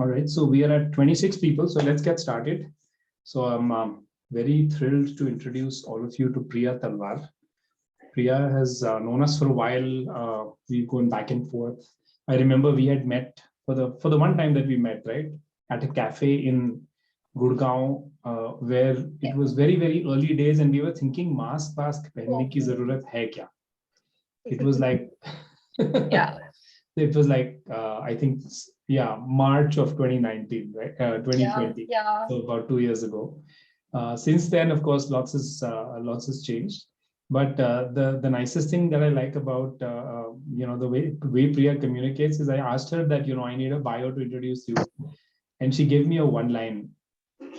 All right, so we are at 26 people, so let's get started. So I'm very thrilled to introduce all of you to Priya Talwar. Priya has known us for a while. We've gone back and forth. I remember we had met for the one time that we met, right, at a cafe in Gurgaon, where it was very early days, and we were thinking mask पहनने की जरूरत है क्या? It was like Yeah. it was like I think March of 2019, right? 2020. Yeah. So about 2 years ago. Since then, of course, lots has changed. But the nicest thing that I like about the way Priya communicates is I asked her that I need a bio to introduce you, and she gave me a one line,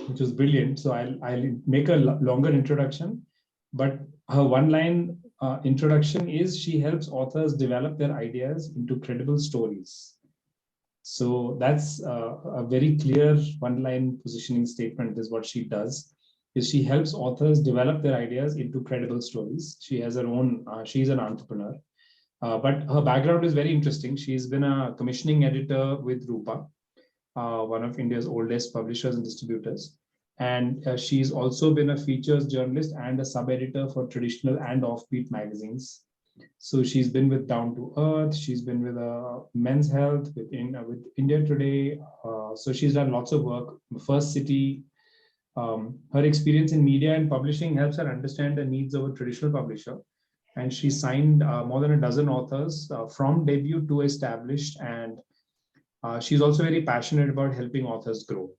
which was brilliant. So I'll make a longer introduction, but her one line introduction is she helps authors develop their ideas into credible stories. So that's a very clear one line positioning statement is what she does. Is she helps authors develop their ideas into credible stories. She has her own, she's an entrepreneur. But her background is very interesting. She's been a commissioning editor with Rupa, one of India's oldest publishers and distributors. And she's also been a features journalist and a sub-editor for traditional and offbeat magazines. So she's been with Down to Earth. She's been with Men's Health, with India Today. So she's done lots of work. First City. Her experience in media and publishing helps her understand the needs of a traditional publisher. And she signed more than a dozen authors from debut to established. And she's also very passionate about helping authors grow.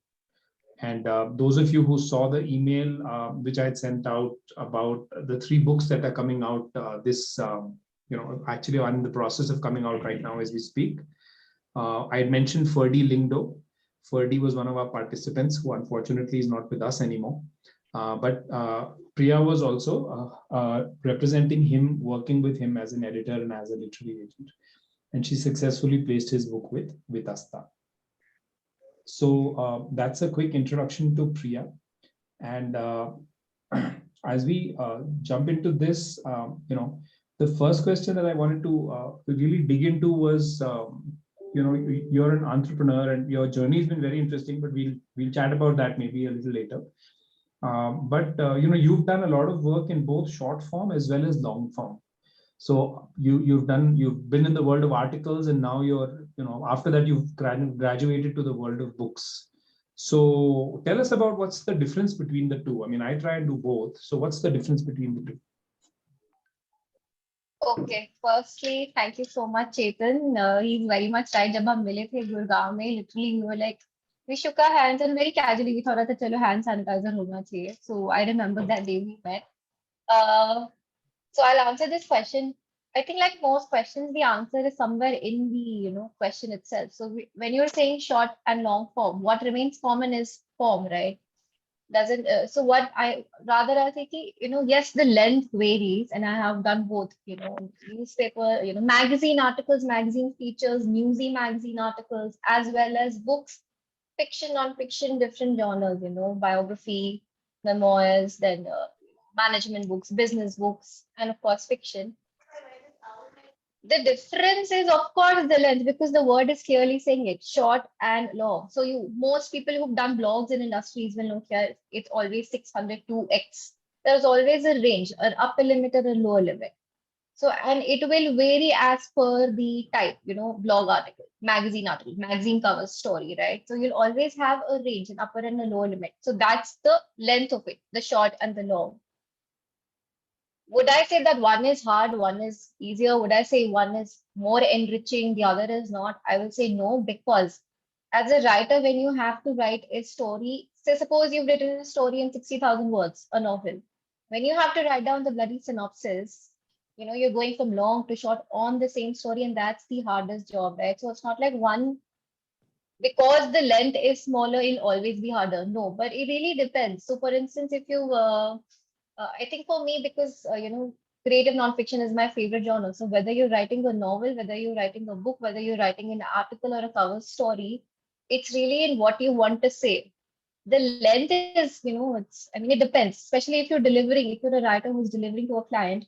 And those of you who saw the email which I had sent out about the 3 books that are coming out actually are in the process of coming out right now as we speak. I had mentioned Ferdy Lingdo. Ferdy was one of our participants who unfortunately is not with us anymore. But Priya was also representing him, working with him as an editor and as a literary agent. And she successfully placed his book with Asta. So that's a quick introduction to Priya. And as we jump into this, the first question that I wanted to really dig into was, you're an entrepreneur and your journey has been very interesting, but we'll chat about that maybe a little later. But you've done a lot of work in both short form as well as long form. So you've been in the world of articles, and now you're, after that you've graduated to the world of books. So tell us about what's the difference between the two. I mean, I try and do both. So what's the difference between the two? Okay. Firstly, thank you so much, Chetan. He's very much right. जब हम मिले थे गुड़गांव में, literally we were like, we shook our hands and very casually we thought that चलो hand sanitizer होना चाहिए. So I remember that day we met. So I'll answer this question. I think like most questions, the answer is somewhere in the question itself. So when you're saying short and long form, what remains common is form, right? Doesn't so what I think yes, the length varies, and I have done both. Newspaper, magazine articles, magazine features, newsy magazine articles, as well as books, fiction, non-fiction, different genres. Biography, memoirs, then management books, business books, and of course fiction. The difference is, of course, the length, because the word is clearly saying it, short and long. So most people who've done blogs in industries will know here it's always 600 to X. There's always a range, an upper limit or a lower limit. So, and it will vary as per the type, blog article, magazine cover story, right? So you'll always have a range, an upper and a lower limit. So that's the length of it, the short and the long. Would I say that one is hard, one is easier? Would I say one is more enriching, the other is not? I will say no, because as a writer, when you have to write a story, say suppose you've written a story in 60,000 words, a novel. When you have to write down the bloody synopsis, you're going from long to short on the same story, and that's the hardest job, right? So it's not like one, because the length is smaller, it'll always be harder. No, but it really depends. So for instance, if you I think for me, because creative nonfiction is my favorite genre. So whether you're writing a novel, whether you're writing a book, whether you're writing an article or a cover story, it's really in what you want to say. The length is, it depends. Especially if you're a writer who's delivering to a client,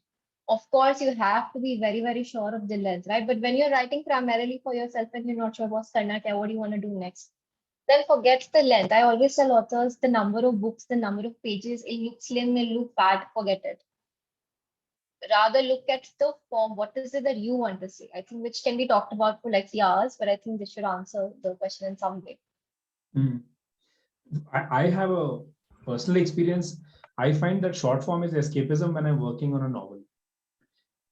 of course you have to be very, very sure of the length, right? But when you're writing primarily for yourself and you're not sure what's karna kya, what do you want to do next? then forgets the length. I always tell authors the number of books, the number of pages, it'll look slim, it'll look fat, forget it. Rather look at the form. What is it that you want to say? I think which can be talked about for like 3 hours, but I think this should answer the question in some way. I have a personal experience. I find that short form is escapism when I'm working on a novel.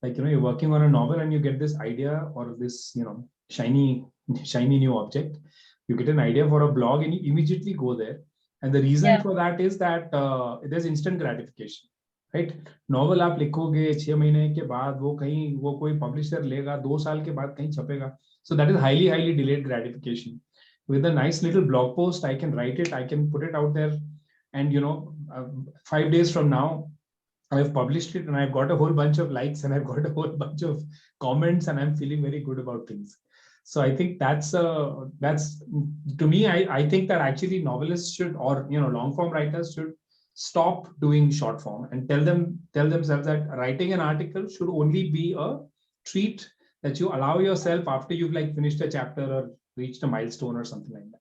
Like, you're working on a novel and you get this idea or this, shiny new object. You get an idea for a blog and you immediately go there. And the reason for that is that there's instant gratification, right? Novel आप लिखोगे 6 महीने के बाद वो कोई publisher लेगा 2 साल के बाद कहीं छपेगा. So that is highly delayed gratification. With a nice little blog post, I can write it, I can put it out there, and 5 days from now, I've published it and I've got a whole bunch of likes and I've got a whole bunch of comments and I'm feeling very good about things. So I think that's to me, I think that actually novelists should, or long form writers should stop doing short form and tell themselves that writing an article should only be a treat that you allow yourself after you've like finished a chapter or reached a milestone or something like that.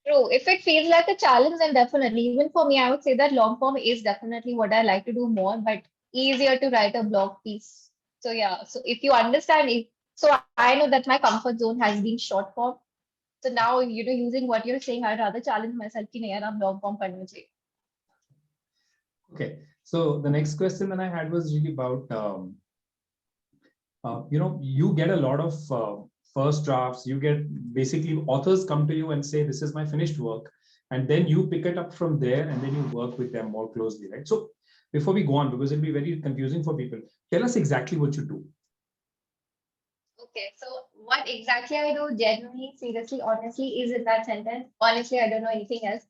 True. If it feels like a challenge, then definitely. Even for me, I would say that long form is definitely what I like to do more, but easier to write a blog piece. So yeah. So if you understand it, so I know that my comfort zone has been short form. So now, using what you're saying, I'd rather challenge myself कि नहीं यार अब long form करना चाहिए. Okay. So the next question that I had was really about, you get a lot of first drafts. You get basically authors come to you and say, this is my finished work. And then you pick it up from there and then you work with them more closely, right? So before we go on, because it'll be very confusing for people, tell us exactly what you do. Okay, so what exactly I do, genuinely, seriously, honestly, is in that sentence. Honestly, I don't know anything else.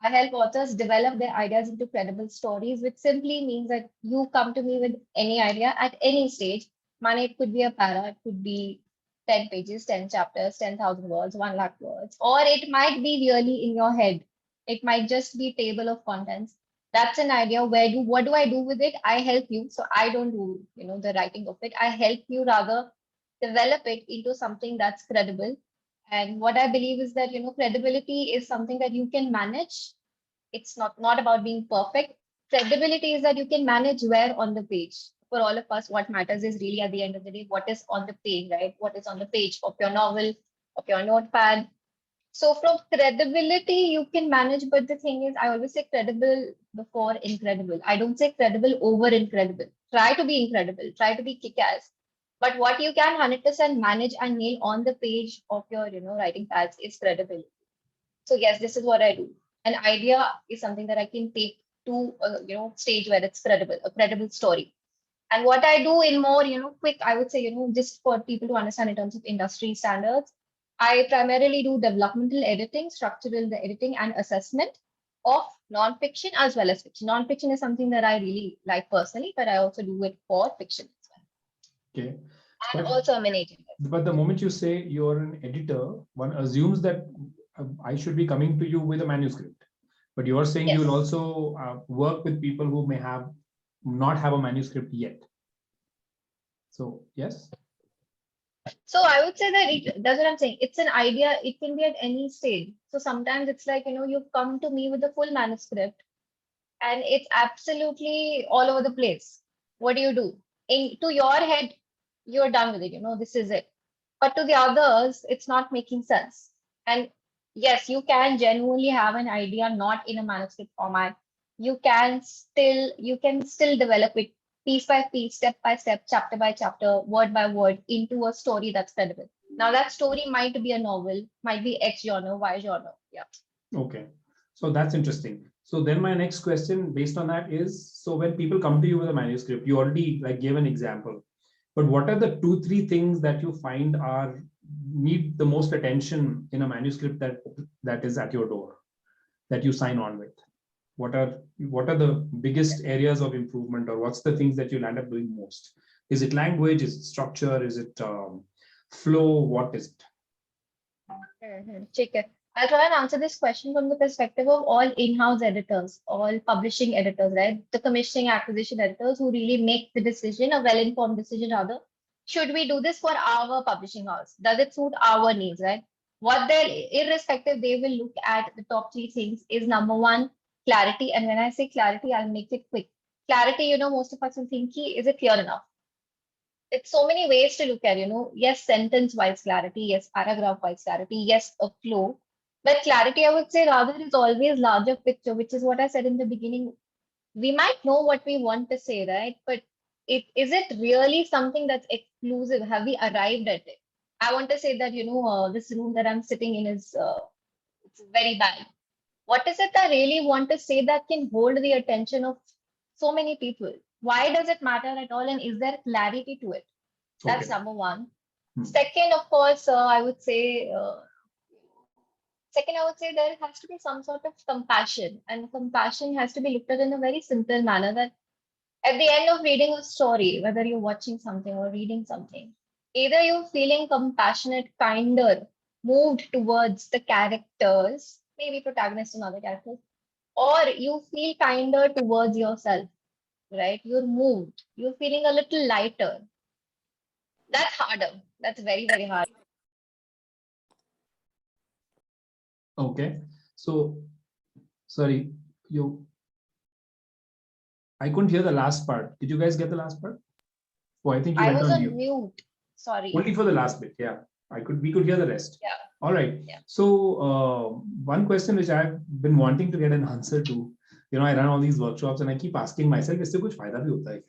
I help authors develop their ideas into credible stories, which simply means that you come to me with any idea at any stage. Man, it could be a para, it could be 10 pages, 10 chapters, 10,000 words, 1 lakh words, or it might be really in your head. It might just be table of contents. That's an idea. What do I do with it? I help you. So I don't do, the writing of it. I help you rather develop it into something that's credible. And what I believe is that, credibility is something that you can manage. It's not about being perfect. Credibility is that you can manage where on the page. For all of us, what matters is really at the end of the day, what is on the page, right? What is on the page of your novel, of your notepad. So from credibility, you can manage, but the thing is, I always say credible before incredible. I don't say credible over incredible. Try to be incredible, try to be kick-ass. But what you can 100% manage and nail on the page of your, writing pads is credibility. So yes, this is what I do. An idea is something that I can take to a, stage where it's credible, a credible story. And what I do in more, quick, I would say, just for people to understand in terms of industry standards, I primarily do developmental editing, structural editing, and assessment of nonfiction as well as fiction. Nonfiction is something that I really like personally, but I also do it for fiction as well. Okay. And also I'm an agent. But the moment you say you're an editor, one assumes that I should be coming to you with a manuscript. But you are saying Yes. you'll also work with people who may not have a manuscript yet. So yes. So I would say that that's what I'm saying. It's an idea. It can be at any stage. So sometimes it's like, you've come to me with a full manuscript and it's absolutely all over the place. What do you do? To your head, you're done with it. This is it. But to the others, it's not making sense. And yes, you can genuinely have an idea not in a manuscript format. You can still develop it piece by piece, step by step, chapter by chapter, word by word into a story that's credible. Now that story might be a novel, might be X genre, Y genre. Yeah. Okay. So that's interesting. So then my next question based on that is, so when people come to you with a manuscript, you already like gave an example, but what are the 2-3 things that you find need the most attention in a manuscript that is at your door, that you sign on with? What are the biggest areas of improvement, or what's the things that you'll end up doing most? Is it language? Is it structure? Is it flow? What is it? Okay. I'll try and answer this question from the perspective of all in-house editors, all publishing editors, right? The commissioning acquisition editors who really make the decision, a well-informed decision rather. Should we do this for our publishing house? Does it suit our needs, right? what they're irrespective, they will look at the top three things is number one, clarity. And when I say clarity, I'll make it quick. Clarity, most of us will think, is it clear enough? It's so many ways to look at, yes, sentence wise clarity, yes, paragraph wise clarity, yes, a flow. But clarity, I would say, rather is always larger picture, which is what I said in the beginning. We might know what we want to say, right? But is it really something that's exclusive? Have we arrived at it? I want to say that, this room that I'm sitting in is it's very bad. What is it I really want to say that can hold the attention of so many people? Why does it matter at all? And is there clarity to it? That's Okay. number one. Hmm. Second, of course, second, I would say there has to be some sort of compassion, and compassion has to be looked at in a very simple manner. That at the end of reading a story, whether you're watching something or reading something, either you're feeling compassionate, kinder, moved towards the characters, maybe protagonists and other characters, or you feel kinder towards yourself, right? You're moved, you're feeling a little lighter. That's harder. That's very, very hard. Okay. So, sorry, I couldn't hear the last part. Did you guys get the last part? Oh, I think you I went was on on mute. mute. Sorry. Only for the last bit. Yeah. We could hear the rest. Yeah. All right. Yeah. So one question which I've been wanting to get an answer to, I run all these workshops and I keep asking myself, is there kuch fayda bhi hota hai?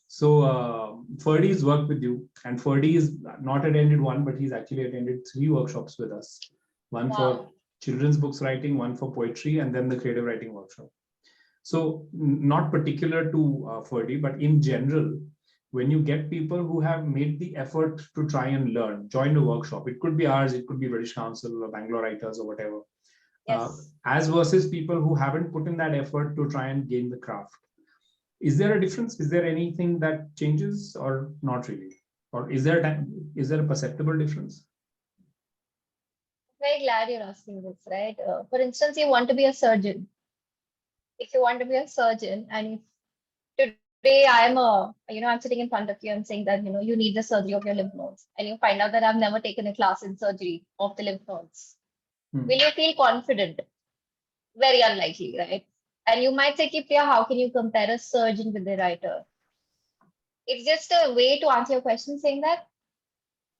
So Ferdy's worked with you, and Ferdy is not attended one, but he's actually attended 3 workshops with us. One for children's books writing, one for poetry, and then the creative writing workshop. So not particular to Ferdy, but in general, when you get people who have made the effort to try and learn, join a workshop, it could be ours, it could be British Council or Bangalore Writers or whatever, Yes. as versus people who haven't put in that effort to try and gain the craft. Is there a difference? Is there anything that changes or not really? Or is there a perceptible difference? Very glad you're asking this, right? For instance, you want to be a surgeon. If you want to be a surgeon, and if today I'm sitting in front of you and saying that, you need the surgery of your lymph nodes, and you find out that I've never taken a class in surgery of the lymph nodes. Will you feel confident? Very unlikely, right? And you might say, Priya, how can you compare a surgeon with a writer? It's just a way to answer your question, saying that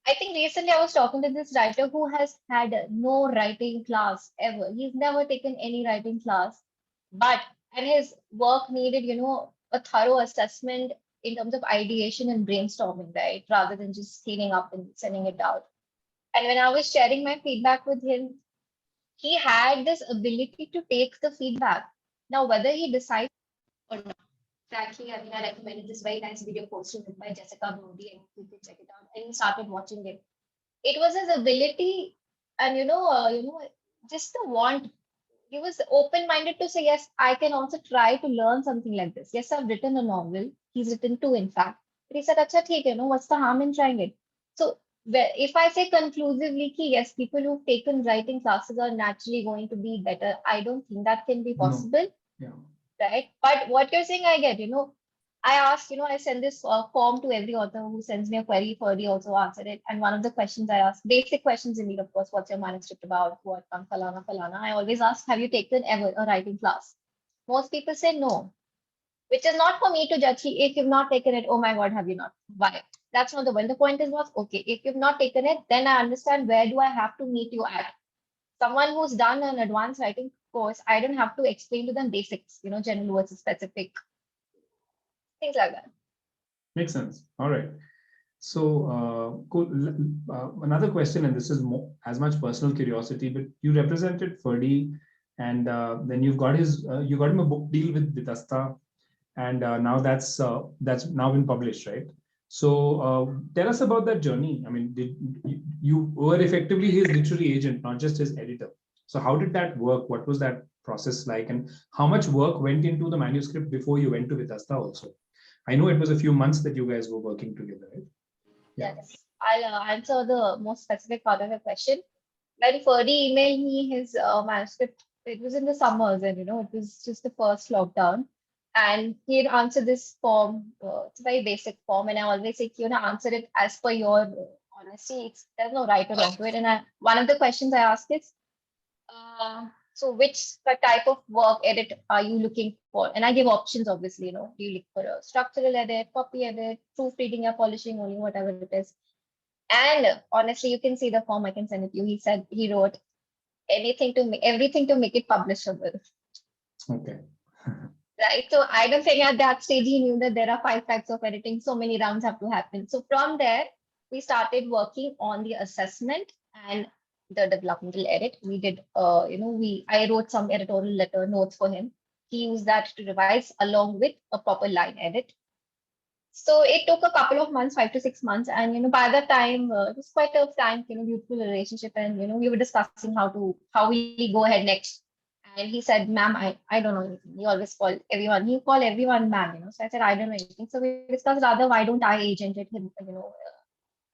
I think recently I was talking to this writer who has had no writing class ever. He's never taken any writing class, and his work needed, a thorough assessment in terms of ideation and brainstorming, right? Rather than just cleaning up and sending it out. And when I was sharing my feedback with him, he had this ability to take the feedback. Now, whether he decides or not, frankly, I mean, I recommended this very nice video posted by Jessica Brody, and you can check it out. And he started watching it. It was his ability, and just the want. He was open-minded to say, yes, I can also try to learn something like this. Yes, I've written a novel. He's written 2, in fact. But he said, acha, theek hai, what's the harm in trying it? So if I say conclusively, yes, people who've taken writing classes are naturally going to be better, I don't think that can be possible. No. Yeah. Right? But what you're saying, I get, I asked, I send this form to every author who sends me a query. Ferdy also answered it. And one of the questions I asked, basic questions in need, of course, what's your manuscript about? What, falana, falana. I always ask, have you taken ever a writing class? Most people say no, which is not for me to judge. If you've not taken it, oh my God, have you not? Why? That's not the point. The point is not, okay, if you've not taken it, then I understand where do I have to meet you at. Someone who's done an advanced writing course, I don't have to explain to them basics, general versus specific, things like that. Makes sense. All right. So cool. Another question, and this is more as much personal curiosity, but you represented Ferdy, and then you got him a book deal with Vitasta, and now that's now been published, right? So tell us about that journey. I mean, you were effectively his literary agent, not just his editor. So how did that work? What was that process like, and how much work went into the manuscript before you went to Vitasta also? I know it was a few months that you guys were working together, right? Yeah. Yes. I'll answer the most specific part of your question. When Ferdy emailed me his manuscript, it was in the summers, and it was just the first lockdown. And he had answered this form. It's a very basic form, and I always say, answer it as per your honestly, there's no right or wrong to it. And one of the questions I ask is, so which type of work edit are you looking for? And I give options, obviously, do you look for a structural edit, copy edit, proofreading or polishing only, whatever it is. And honestly, you can see the form, I can send it to you. He wrote everything to make it publishable. Okay. Right. So I don't think at that stage he knew that there are 5 types of editing. So many rounds have to happen. So from there, we started working on the assessment and the developmental edit. We did, I wrote some editorial letter notes for him. He used that to revise along with a proper line edit. So it took a couple of months, 5 to 6 months, and by the time it was quite a frank, beautiful relationship, and we were discussing how we go ahead next. And he said, "Ma'am, I don't know anything." He always called everyone. He called everyone ma'am, So I said, "I don't know anything." So we discussed rather why don't I agent it him,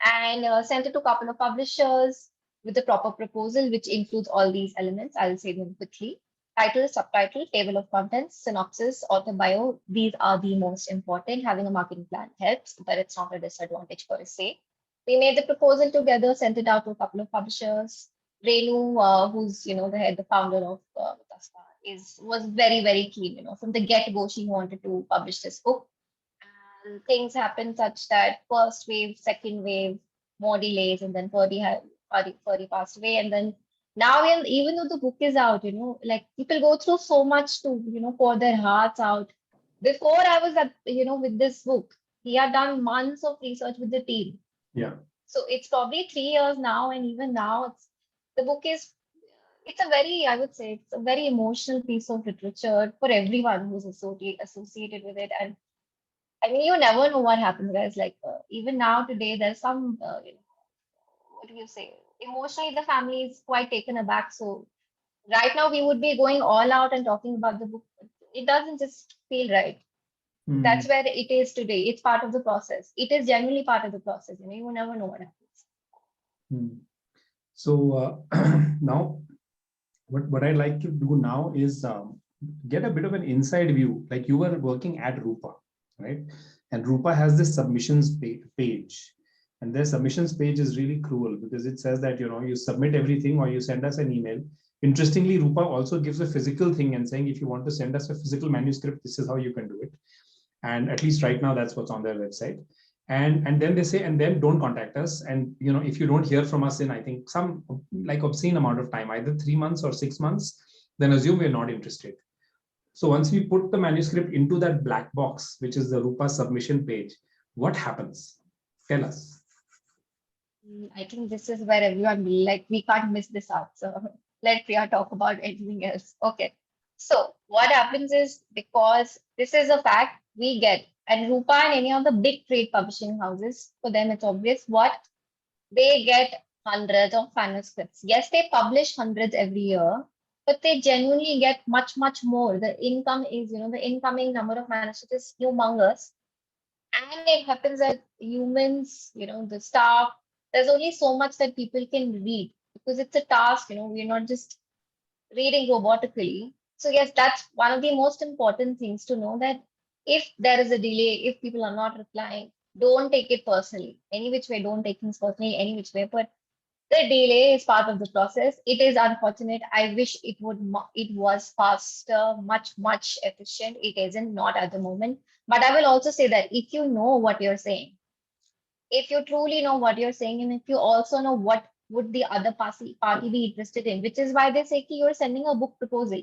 and sent it to a couple of publishers with the proper proposal, which includes all these elements. I'll say them quickly. Title, subtitle, table of contents, synopsis, author bio. These are the most important. Having a marketing plan helps, but it's not a disadvantage per se. We made the proposal together, sent it out to a couple of publishers. Renu, who's the founder of Tasva, was very very keen. From the get go, she wanted to publish this book. And things happened such that first wave, second wave, more delays, and then Purdy passed away, and then now even though the book is out, like people go through so much to pour their hearts out. Before I was at with this book, he had done months of research with the team. Yeah. So it's probably 3 years now, and even now, the book is. I would say, it's a very emotional piece of literature for everyone who's associated with it, and I mean, you never know what happens, guys. Like even now today, there's some, what do you say? Emotionally, the family is quite taken aback. So right now, we would be going all out and talking about the book. It doesn't just feel right. That's where it is today. It's part of the process. It is genuinely part of the process. You never know what happens. So now, what I'd like to do now is get a bit of an inside view. Like you were working at Rupa, right? And Rupa has this submissions page. And their submissions page is really cruel because it says that, you submit everything or you send us an email. Interestingly, Rupa also gives a physical thing and saying, if you want to send us a physical manuscript, this is how you can do it. And at least right now, that's what's on their website. And then they say, and then don't contact us. And, if you don't hear from us in, I think some like obscene amount of time, either 3 months or 6 months, then assume we're not interested. So once we put the manuscript into that black box, which is the Rupa submission page, what happens? Tell us. I think this is where everyone will like, we can't miss this out. So let Priya talk about anything else. Okay. So what happens is, because this is a fact, we get, and Rupa and any of the big trade publishing houses, for them it's obvious what they get: hundreds of manuscripts. Yes, they publish hundreds every year, but they genuinely get much, much more. The income is, the incoming number of manuscripts is humongous. And it happens that humans, the staff, there's only so much that people can read because it's a task, we're not just reading robotically. So yes, that's one of the most important things to know, that if there is a delay, if people are not replying, don't take it personally. Any which way, don't take things personally, any which way. But the delay is part of the process. It is unfortunate. I wish it was faster, much efficient. It isn't, not at the moment. But I will also say that if you know what you're saying, if you truly know what you're saying, and if you also know what would the other party be interested in, which is why they say you're sending a book proposal.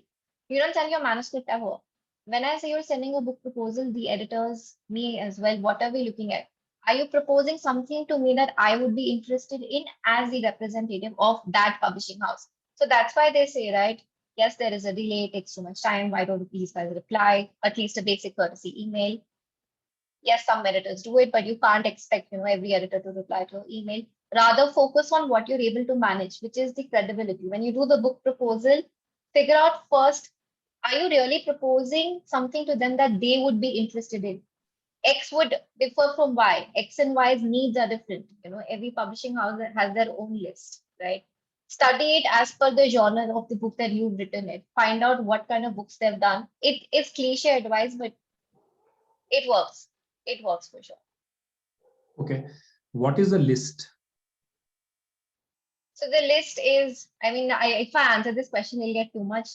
You don't send your manuscript ever. When I say you're sending a book proposal, the editors, me as well, what are we looking at? Are you proposing something to me that I would be interested in as the representative of that publishing house? So that's why they say, right? Yes, there is a delay, it takes too much time. Why don't these guys reply? At least a basic courtesy email. Yes, some editors do it, but you can't expect every editor to reply to your email. Rather, focus on what you're able to manage, which is the credibility. When you do the book proposal, figure out first, are you really proposing something to them that they would be interested in? X would differ from Y. X and Y's needs are different. Every publishing house has their own list, right? Study it as per the genre of the book that you've written it. Find out what kind of books they've done. It is cliche advice, but it works. It works for sure. Okay. What is a list? So the list is, I mean, if I answer this question, we'll get too much.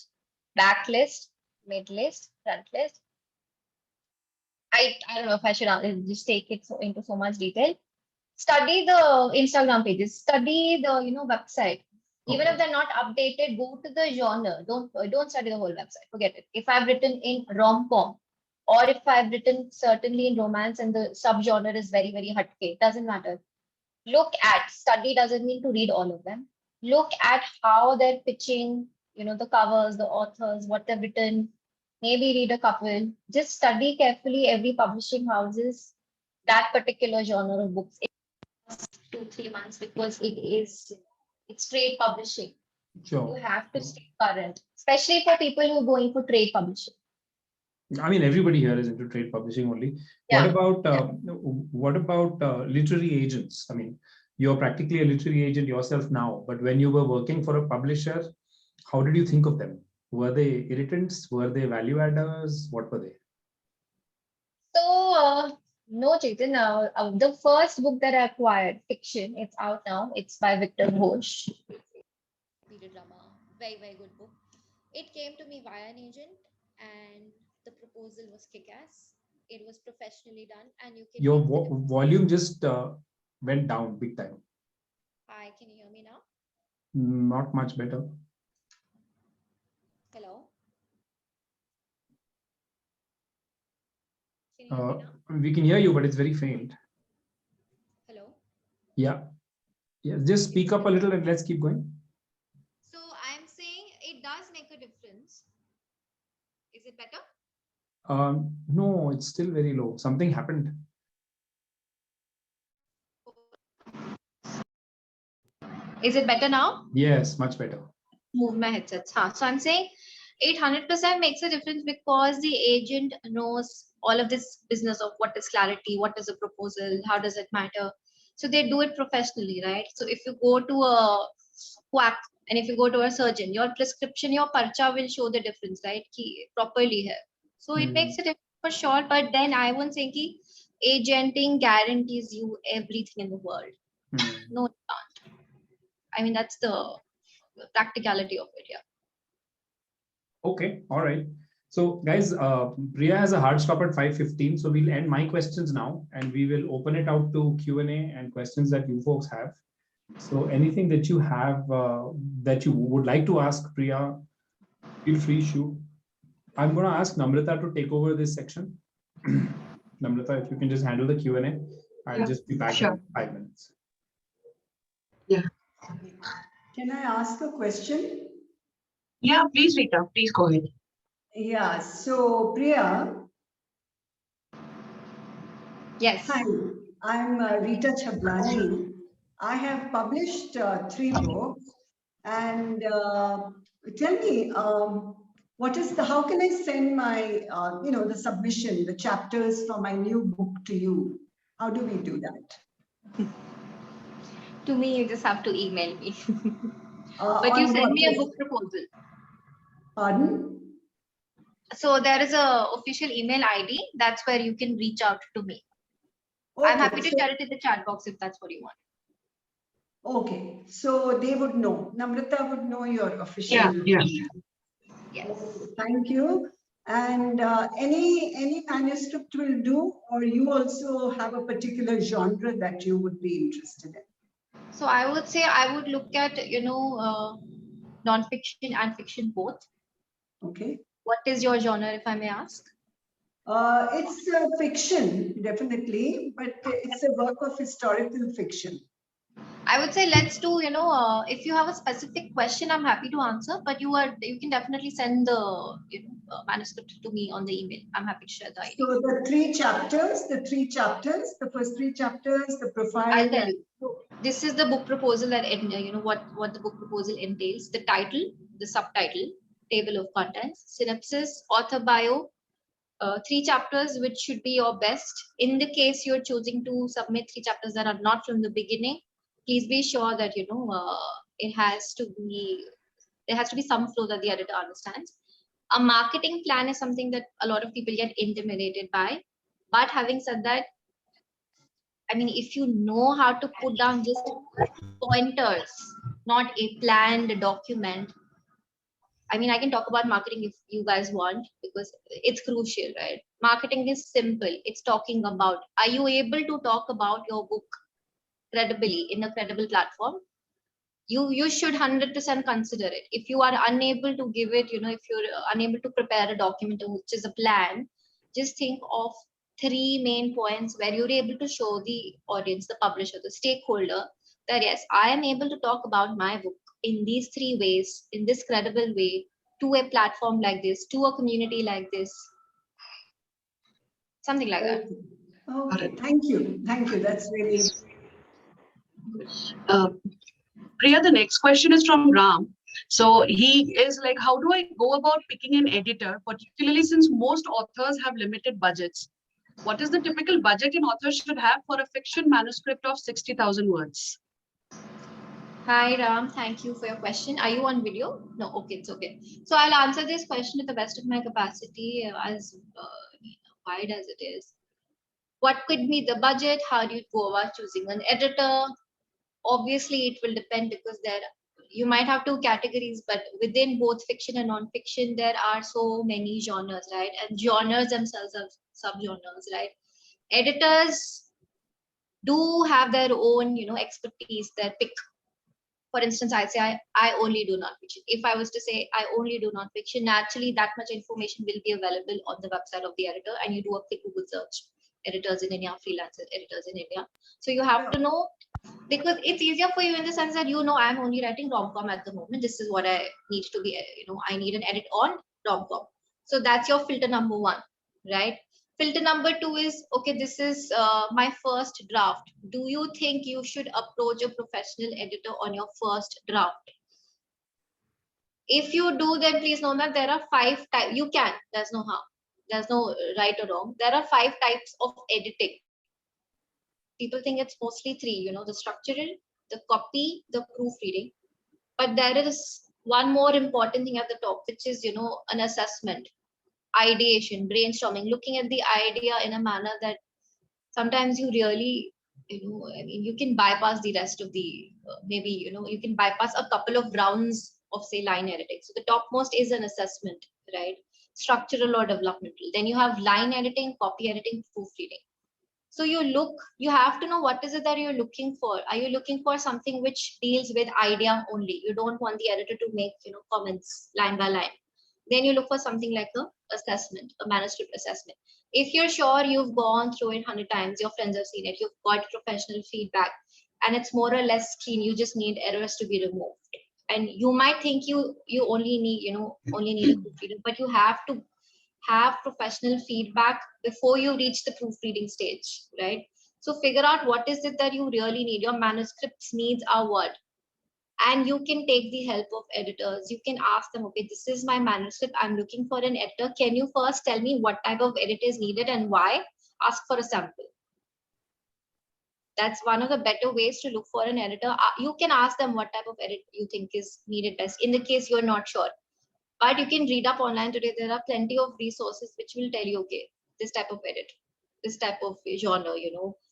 Back list, mid list, front list. I don't know if I should just take it into so much detail. Study the Instagram pages, study the website. Even if they're not updated, go to the genre. Don't study the whole website. Forget it. If I've written in rom-com, or if I've written certainly in romance and the subgenre is very, very hatke, doesn't matter. Study doesn't mean to read all of them. Look at how they're pitching, the covers, the authors, what they've written. Maybe read a couple. Just study carefully every publishing houses, that particular genre of books. 2-3 months, because it's trade publishing. Sure. You have to stay current, especially for people who are going for trade publishing. I mean, everybody here is into trade publishing only. Yeah. What about literary agents? I mean, you're practically a literary agent yourself now, but when you were working for a publisher, how did you think of them? Were they irritants? Were they value adders? What were they? So, no, Chetan. The first book that I acquired, fiction, it's out now. It's by Victor Ghosh. Period drama, very, very good book. It came to me via an agent, and the proposal was kick-ass. It was professionally done, and you can. Your volume just went down big time. Hi, can you hear me now? Not much better. Hello. Can you hear me now? We can hear you, but it's very faint. Hello. Yeah. Just speak up a little and let's keep going. So I'm saying it does make a difference. Is it better? No, it's still very low. Something happened. Is it better now? Yes, much better. Move my headsets. So I'm saying 800% makes a difference because the agent knows all of this business of what is clarity, what is a proposal, how does it matter. So they do it professionally, right? So if you go to a quack and if you go to a surgeon, your prescription, your parcha will show the difference, right? Properly here. So it makes a difference for sure. But then I won't say ki agenting guarantees you everything in the world. No, it can't. I mean, that's the practicality of it, yeah. Okay, all right. So guys, Priya has a hard stop at 5:15, so we'll end my questions now and we will open it out to Q&A and questions that you folks have. So anything that you have that you would like to ask Priya, feel free, shoot. I'm going to ask Namrata to take over this section. Namrata, if you can just handle the Q&A, I'll just be back in 5 minutes. Yeah. Can I ask a question? Yeah, please, Rita, please go ahead. Yeah, so Priya. Yes. Hi, I'm Rita Chablani. I have published 3 books, and tell me, how can I send my, the submission, the chapters for my new book to you? How do we do that? To me, you just have to email me. But you send me a book proposal. Pardon? So there is a official email ID. That's where you can reach out to me. Okay, I'm happy to share it in the chat box if that's what you want. Okay, so they would know. Namrata would know your official. Yeah. Yes. Thank you. And any manuscript will do, or you also have a particular genre that you would be interested in? So I would say I would look at, non-fiction and fiction both. Okay. What is your genre, if I may ask? It's fiction, definitely, but it's a work of historical fiction. I would say let's do, if you have a specific question, I'm happy to answer, but you can definitely send the manuscript to me on the email. I'm happy to share the idea. So the 3 chapters, the first 3 chapters, the profile. I'll tell you. This is the book proposal that, what the book proposal entails. The title, the subtitle, table of contents, synopsis, author bio, 3 chapters, which should be your best. In the case you're choosing to submit 3 chapters that are not from the beginning, please be sure that, there has to be some flow that the editor understands. A marketing plan is something that a lot of people get intimidated by. But having said that, I mean, if you know how to put down just pointers, not a planned document. I mean, I can talk about marketing if you guys want, because it's crucial, right? Marketing is simple. It's talking about, are you able to talk about your book credibly in a credible platform? You should 100% consider it. If you are unable to give it, if you're unable to prepare a document, which is a plan, just think of 3 main points where you're able to show the audience, the publisher, the stakeholder, that yes, I am able to talk about my book in these 3 ways, in this credible way, to a platform like this, to a community like this, something like that. Okay, thank you. Thank you. That's really. Priya, the next question is from Ram. So he is like, how do I go about picking an editor, particularly since most authors have limited budgets? What is the typical budget an author should have for a fiction manuscript of 60,000 words? Hi Ram, thank you for your question. Are you on video? No, okay, it's okay. So I'll answer this question to the best of my capacity, as wide as it is. What could be the budget? How do you go about choosing an editor? Obviously, it will depend, because you might have 2 categories, but within both fiction and non-fiction, there are so many genres, right? And genres themselves are sub-genres, right? Editors do have their own, expertise, their pick. For instance, I say I only do non-fiction. If I was to say I only do non-fiction, naturally that much information will be available on the website of the editor, and you do a quick Google search, editors in India, freelancer editors in India. So you have to know, because it's easier for you in the sense that I'm only writing rom-com at the moment. This is what I need to be, I need an edit on rom-com. So that's your filter number 1, right? Filter number 2 is, okay, this is my first draft. Do you think you should approach a professional editor on your first draft? If you do, then please know that there are 5 types. You can, there's no harm. There's no right or wrong. There are 5 types of editing. People think it's mostly 3, the structural, the copy, the proofreading. But there is one more important thing at the top, which is, an assessment, ideation, brainstorming, looking at the idea in a manner that sometimes you really, you can bypass the rest of the, maybe, you can bypass a couple of rounds of, say, line editing. So the topmost is an assessment, right? Structural or developmental. Then you have line editing, copy editing, proofreading. So you have to know what is it that you're looking for. Are you looking for something which deals with idea only? You don't want the editor to make, comments line by line. Then you look for something like a assessment, a manuscript assessment. If you're sure you've gone through it 100 times, your friends have seen it, you've got professional feedback, and it's more or less clean, you just need errors to be removed. And you might think you only need, only need a proofreader, but you have to have professional feedback before you reach the proofreading stage, right? So figure out what is it that you really need. Your manuscripts needs are what? And you can take the help of editors. You can ask them, okay, this is my manuscript. I'm looking for an editor. Can you first tell me what type of edit is needed and why? Ask for a sample. That's one of the better ways to look for an editor. You can ask them what type of edit you think is needed best, in the case you're not sure. But you can read up online today. There are plenty of resources which will tell you, okay, this type of edit, this type of genre,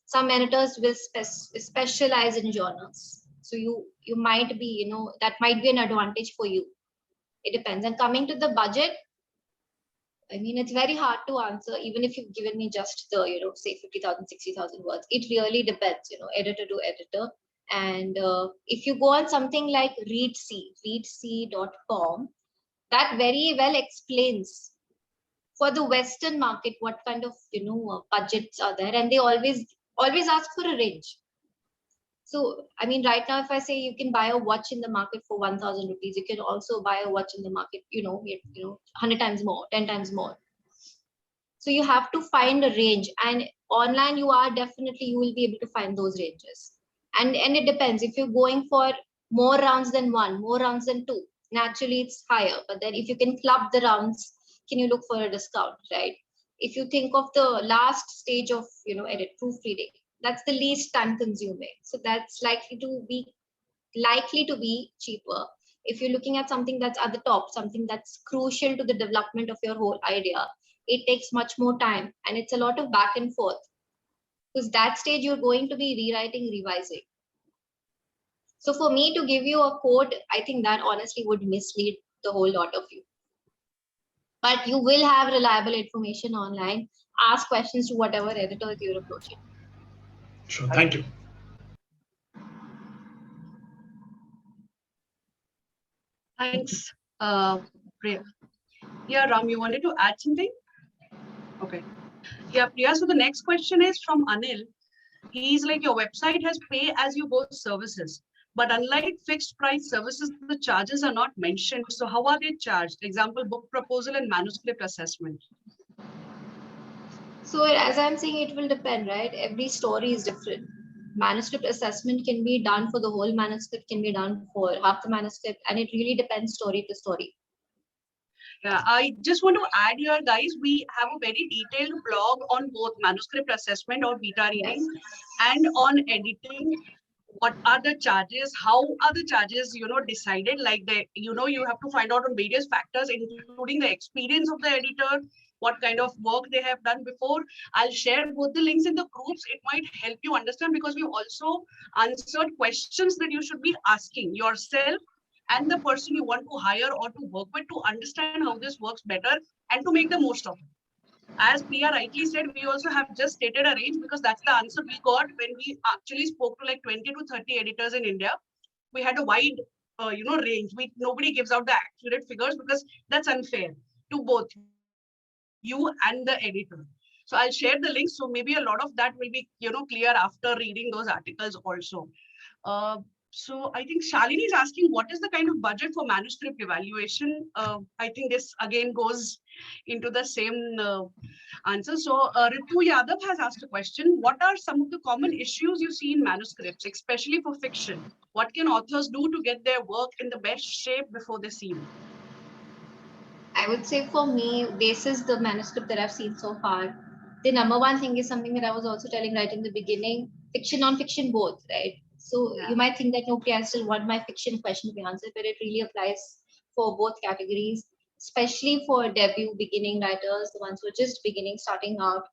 Some editors will specialize in genres. So you might be, that might be an advantage for you. It depends. And coming to the budget, I mean, it's very hard to answer, even if you've given me just the, say 50,000, 60,000 words. It really depends, editor to editor. And if you go on something like readc.com, that very well explains for the Western market what kind of budgets are there, and they always ask for a range. So I mean, right now, if I say you can buy a watch in the market for 1,000 rupees, you can also buy a watch in the market, 100 times more, 10 times more. So you have to find a range, and online you will be able to find those ranges. And it depends. If you're going for more rounds than 1, more rounds than 2, naturally it's higher. But then if you can club the rounds, can you look for a discount, right? If you think of the last stage of edit, proofreading, that's the least time consuming, so that's likely to be cheaper. If you're looking at something that's at the top, something that's crucial to the development of your whole idea, it takes much more time, and it's a lot of back and forth, because that stage you're going to be rewriting, revising. So for me to give you a quote, I think that honestly would mislead the whole lot of you. But you will have reliable information online. Ask questions to whatever editors you're approaching. Sure, thank you. Thanks, Priya. Yeah, Ram, you wanted to add something? Okay. Yeah, Priya, so the next question is from Anil. He's like, your website has pay as you go services, but unlike fixed price services, the charges are not mentioned. So how are they charged? Example, book proposal and manuscript assessment. So as I'm saying, it will depend, right? Every story is different. Manuscript assessment can be done for the whole manuscript, can be done for half the manuscript, and it really depends story to story. Yeah, I just want to add here, guys, we have a very detailed blog on both manuscript assessment or beta reading and on editing. What are the charges? How are the charges, decided? Like you have to find out on various factors, including the experience of the editor, what kind of work they have done before. I'll share both the links in the groups. It might help you understand because we also answered questions that you should be asking yourself and the person you want to hire or to work with to understand how this works better and to make the most of it. As Priya rightly said, we also have just stated a range because that's the answer we got when we actually spoke to like 20 to 30 editors in India. We had a wide, range. Nobody gives out the accurate figures because that's unfair to both you and the editor. So I'll share the links. So maybe a lot of that will be, clear after reading those articles also. So I think Shalini is asking, what is the kind of budget for manuscript evaluation? I think this again goes into the same answer. So Ritu Yadav has asked a question. What are some of the common issues you see in manuscripts, especially for fiction? What can authors do to get their work in the best shape before they seal? I would say for me, basis the manuscript that I've seen so far, the number one thing is something that I was also telling right in the beginning, fiction, non-fiction, both, right? So you might think that, okay, I still want my fiction question to be answered, but it really applies for both categories, especially for debut beginning writers, the ones who are just beginning, starting out.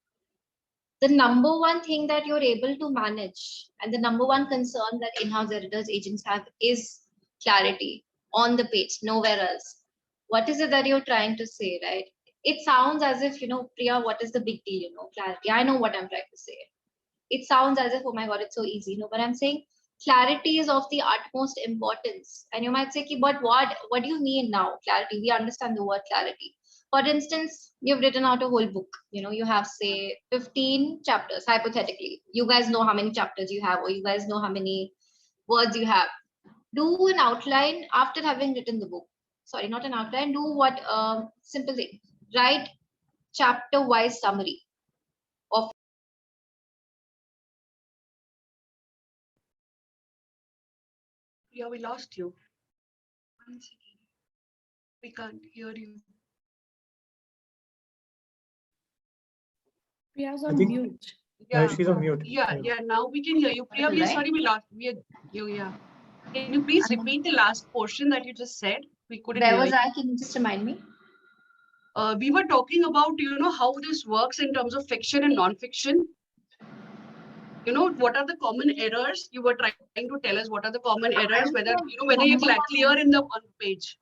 The number one thing that you're able to manage and the number one concern that in-house editors, agents have is clarity on the page, nowhere else. What is it that you're trying to say, right? It sounds as if, Priya, what is the big deal, clarity. I know what I'm trying to say. It sounds as if, oh my God, it's so easy. No, but I'm saying clarity is of the utmost importance. And you might say, but what do you mean now? Clarity. We understand the word clarity. For instance, you've written out a whole book. You have, say, 15 chapters, hypothetically. You guys know how many chapters you have, or you guys know how many words you have. Do an outline after having written the book. Sorry, not an outline. Do what simple thing. Write chapter-wise summary of. Yeah, we lost you. One second. We can't hear you. Priya's on mute. Yeah, she's on mute. Yeah. Now we can hear you. Priya, we are sorry we lost you. Yeah. Can you please repeat the last portion that you just said? We couldn't hear Where was you. I? Can you just remind me? We were talking about, how this works in terms of fiction and non-fiction. What are the common errors? You were trying to tell us what are the common errors, whether you're clear in the on page.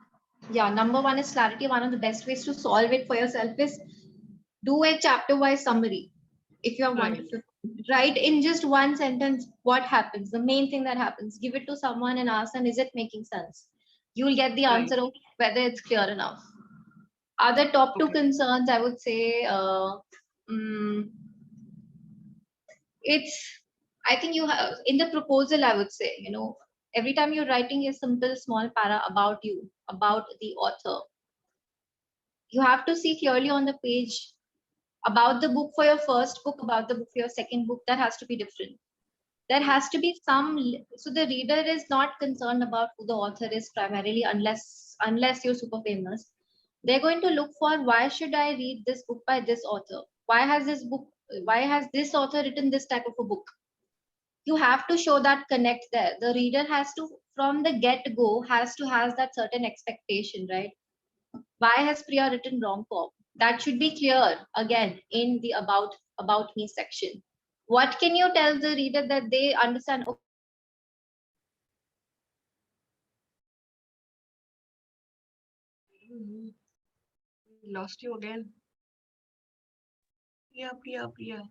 Yeah, number one is clarity. One of the best ways to solve it for yourself is do a chapter-wise summary. If you have Right. write in just one sentence what happens, the main thing that happens. Give it to someone and ask them, is it making sense? You'll get the Right. answer of whether it's clear enough. Other top two Okay. concerns, I would say, I think you have in the proposal, I would say, every time you're writing a simple small para about you, about the author, you have to see clearly on the page about the book for your first book, about the book for your second book. That has to be different. There has to be so the reader is not concerned about who the author is primarily, unless you're super famous. They're going to look for, why should I read this book by this author? Why has this author written this type of a book? You have to show that connect there. The reader has to, from the get-go, has that certain expectation, right? Why has Priya written rom-com? That should be clear again in the about me section. What can you tell the reader that they understand? We lost you again. Priya.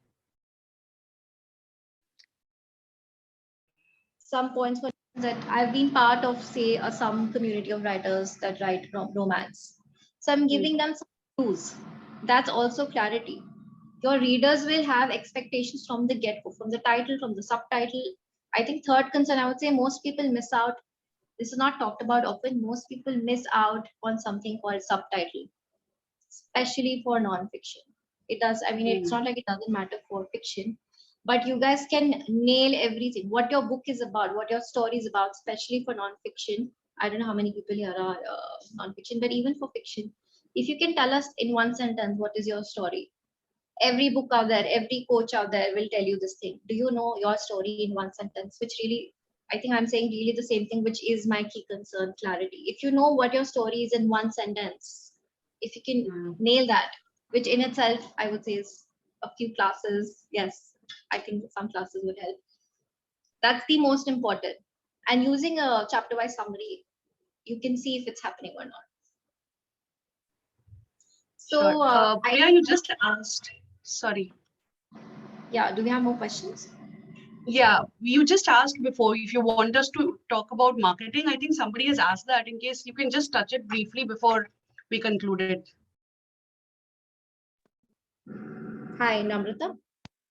Some points for that I've been part of, say, some community of writers that write romance. So I'm giving them some clues. That's also clarity. Your readers will have expectations from the get-go, from the title, from the subtitle. I think third concern, I would say most people miss out. This is not talked about often. Most people miss out on something called subtitle, especially for non-fiction. It does, I mean, it's not like it doesn't matter for fiction, but you guys can nail everything. What your book is about, what your story is about, especially for non-fiction. I don't know how many people here are non-fiction, but even for fiction, if you can tell us in one sentence, what is your story? Every book out there, every coach out there will tell you this thing. Do you know your story in one sentence? Which really, I think I'm saying really the same thing, which is my key concern, clarity. If you know what your story is in one sentence, if you can nail that, which in itself, I would say is a few classes. Yes, I think some classes would help. That's the most important. And using a chapter-wise summary, you can see if it's happening or not. So, Sure. Priya, you just asked. Sorry. Yeah, do we have more questions? Yeah, you just asked before if you want us to talk about marketing. I think somebody has asked that. In case you can just touch it briefly before we conclude it. Hi, Namrata.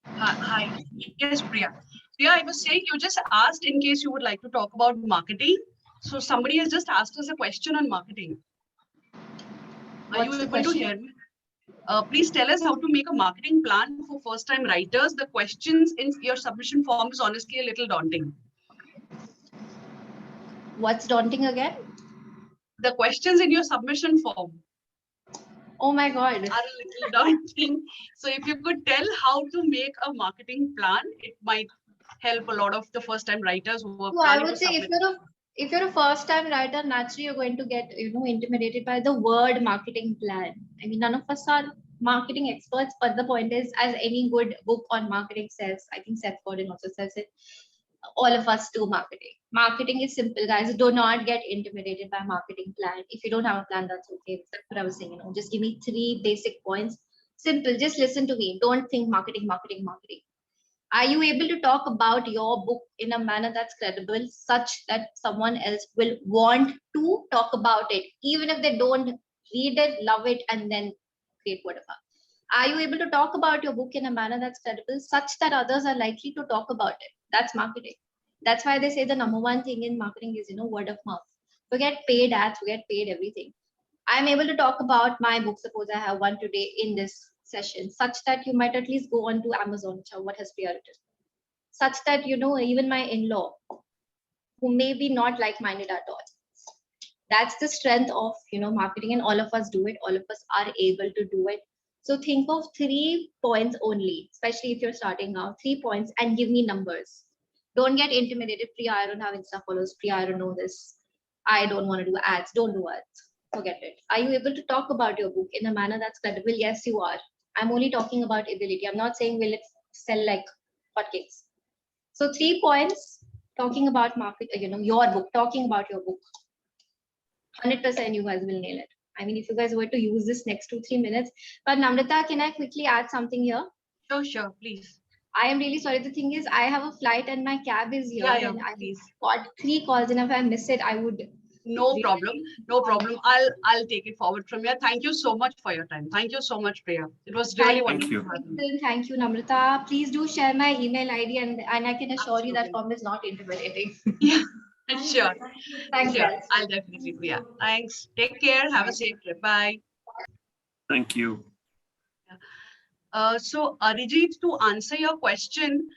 Hi. Yes, Priya. Priya, I was saying you just asked in case you would like to talk about marketing. So somebody has just asked us a question on marketing. Are you able to hear me? Please tell us how to make a marketing plan for first-time writers. The questions in your submission form is honestly a little daunting. What's daunting again? The questions in your submission form. Oh my God. Are a little daunting. So if you could tell how to make a marketing plan, it might help a lot of the first-time writers who are I planning would to say submit. if you're a first-time writer, naturally you're going to get intimidated by the word marketing plan. I mean, none of us are marketing experts, but the point is, as any good book on marketing says, I think Satkhol also says it. All of us do marketing. Marketing is simple, guys. Do not get intimidated by marketing plan. If you don't have a plan, that's okay. That's what I was saying. Just give me 3 basic points. Simple. Just listen to me. Don't think marketing. Are you able to talk about your book in a manner that's credible, such that someone else will want to talk about it, even if they don't read it, love it, and then create word of mouth? Are you able to talk about your book in a manner that's credible, such that others are likely to talk about it? That's marketing. That's why they say the number one thing in marketing is, word of mouth. Forget paid ads, forget paid everything. I'm able to talk about my book, suppose I have one today in this session, such that you might at least go on to Amazon, what has Priya written, such that, even my in-law, who may be not like-minded at all. That's the strength of, marketing, and all of us do it. All of us are able to do it. So think of 3 points only, especially if you're starting out, 3 points, and give me numbers. Don't get intimidated. Priya, I don't have Insta followers. Priya, I don't know this. I don't want to do ads. Don't do ads. Forget it. Are you able to talk about your book in a manner that's credible? Yes, you are. I'm only talking about ability. I'm not saying will it sell like hotcakes. So 3 points, talking about your book, talking about your book. 100% you guys will nail it. I mean, if you guys were to use this next 2-3 minutes. But Namrata, can I quickly add something here? Sure, please. I am really sorry. The thing is, I have a flight and my cab is here, and I please. got 3 calls, and if I miss it, I would. No problem. I'll take it forward from here. Thank you so much for your time. Thank you so much, Priya. It was really wonderful. Thank you, Namrata. Please do share my email ID, and I can assure you that Absolutely. form is not intimidating. Yeah, sure. Thanks, Sure. guys. I'll definitely, Priya. Thanks. Take care. Have a safe trip. Bye. Thank you. So Arijit, to answer your question,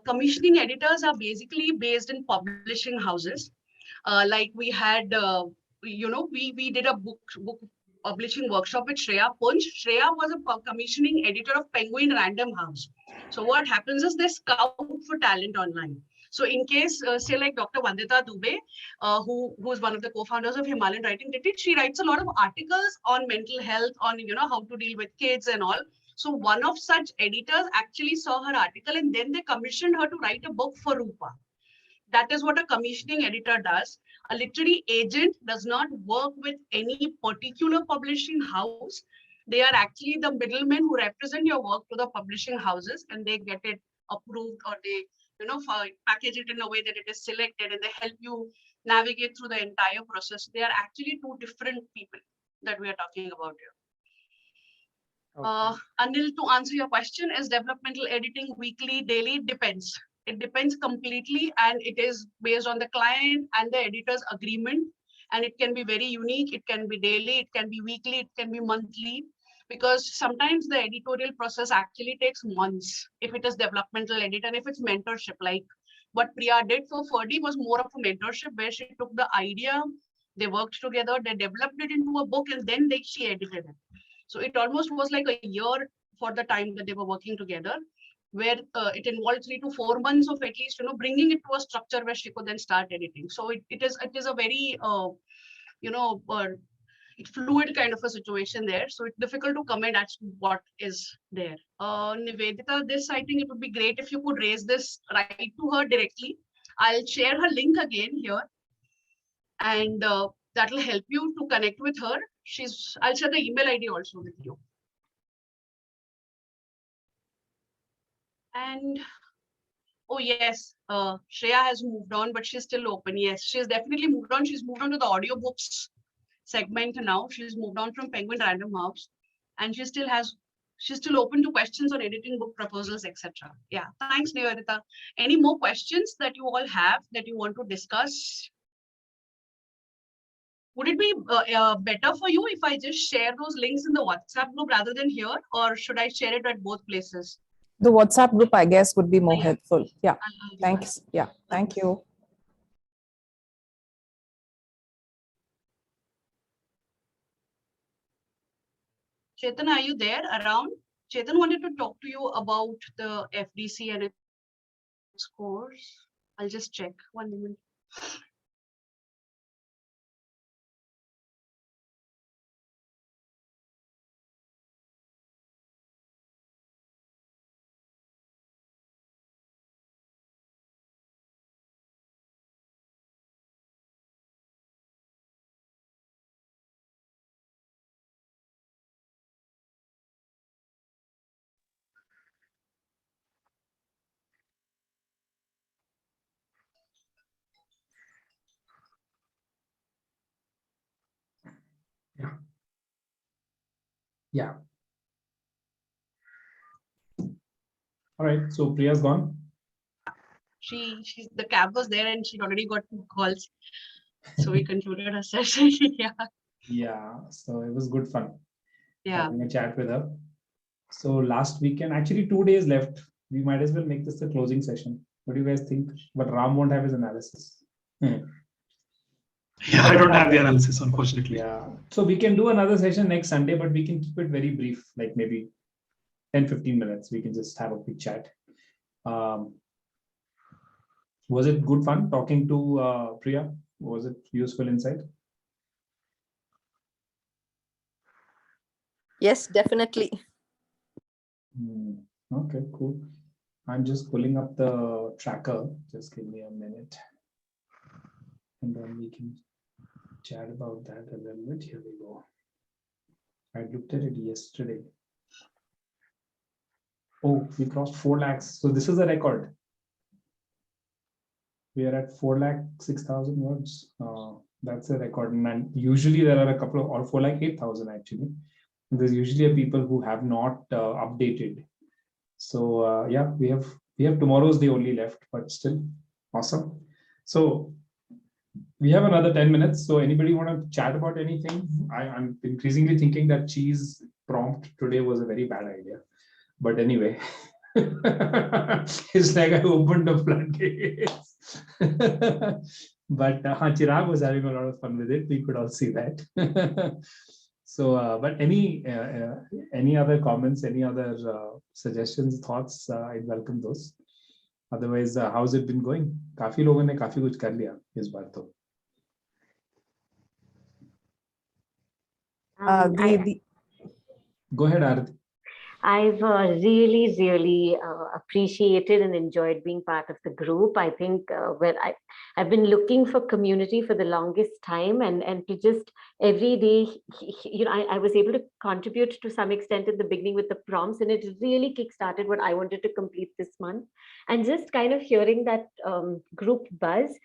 commissioning editors are basically based in publishing houses. Like we had, we did a book publishing workshop with Shreya Punch. Shreya was a commissioning editor of Penguin Random House. So what happens is they scout for talent online. So in case, say like Dr. Vandita Dubey, who is one of the co-founders of Himalayan Writing Retreat, she writes a lot of articles on mental health, on how to deal with kids and all. So one of such editors actually saw her article, and then they commissioned her to write a book for Rupa. that is what a commissioning editor does. A literary agent does not work with any particular publishing house. They are actually the middlemen who represent your work to the publishing houses, and they get it approved, or they, package it in a way that it is selected, and they help you navigate through the entire process. They are actually two different people that we are talking about here. Okay. Anil, to answer your question, is developmental editing weekly, daily? Depends. It depends completely, and it is based on the client and the editor's agreement. And it can be very unique. It can be daily, it can be weekly, it can be monthly, because sometimes the editorial process actually takes months if it is developmental edit, and if it's mentorship, like what Priya did for Ferdy was more of a mentorship, where she took the idea, they worked together, they developed it into a book, and then she edited it. So it almost was like a year for the time that they were working together, where it involved 3 to 4 months of at least, bringing it to a structure where she could then start editing. So it is a very, fluid kind of a situation there. So it's difficult to comment as to what is there. Nivedita, this, I think it would be great if you could raise this right to her directly. I'll share her link again here, and that will help you to connect with her. I'll share the email ID also with you. And oh yes, Shreya has moved on, but she's still open. Yes, she's definitely moved on. She's moved on to the audiobooks segment now. She's moved on from Penguin Random House, and she's still open to questions on editing, book proposals, etc. Yeah, thanks, Nivedita. Any more questions that you all have that you want to discuss? Would it be better for you if I just share those links in the WhatsApp group rather than here, or should I share it at both places? The WhatsApp group, I guess, would be more Yeah. helpful. Yeah, I'll do thanks. Yeah, thank you. Chetan, are you there around? Chetan wanted to talk to you about the FDC and its course. I'll just check 1 moment. Yeah. All right. So Priya's gone. The cab was there and she'd already got 2 calls. So we concluded our session. Yeah. Yeah. So it was good fun. Yeah. Having a chat with her. So last weekend, actually 2 days left. We might as well make this the closing session. What do you guys think? But Ram won't have his analysis. Yeah, I don't have the analysis, unfortunately. Yeah. So we can do another session next Sunday, but we can keep it very brief, like maybe 10-15 minutes. We can just have a quick chat. Was it good fun talking to Priya? Was it useful insight? Yes, definitely. Okay, cool. I'm just pulling up the tracker. Just give me a minute. And then we can chat about that a little bit. Here we go. I looked at it yesterday. Oh, we crossed 4 lakhs. So this is a record. We are at 4,06,000 words. That's a record. And usually there are a couple of, or 4,08,000 actually. There's usually people who have not updated. So yeah, we have tomorrow's day only left, but still awesome. So we have another 10 minutes. So anybody want to chat about anything? I'm increasingly thinking that cheese prompt today was a very bad idea. But anyway, it's like I opened the floodgates. But Chirag was having a lot of fun with it. We could all see that. So, but any other comments, any other suggestions, thoughts? I'd welcome those. Otherwise, how's it been going? काफी लोगों ने काफी कुछ कर लिया इस बार तो. The Go ahead, Arati. I've really appreciated and enjoyed being part of the group. I think I've been looking for community for the longest time, and to just every day, I was able to contribute to some extent in the beginning with the prompts, and it really kickstarted what I wanted to complete this month. And just kind of hearing that group buzz,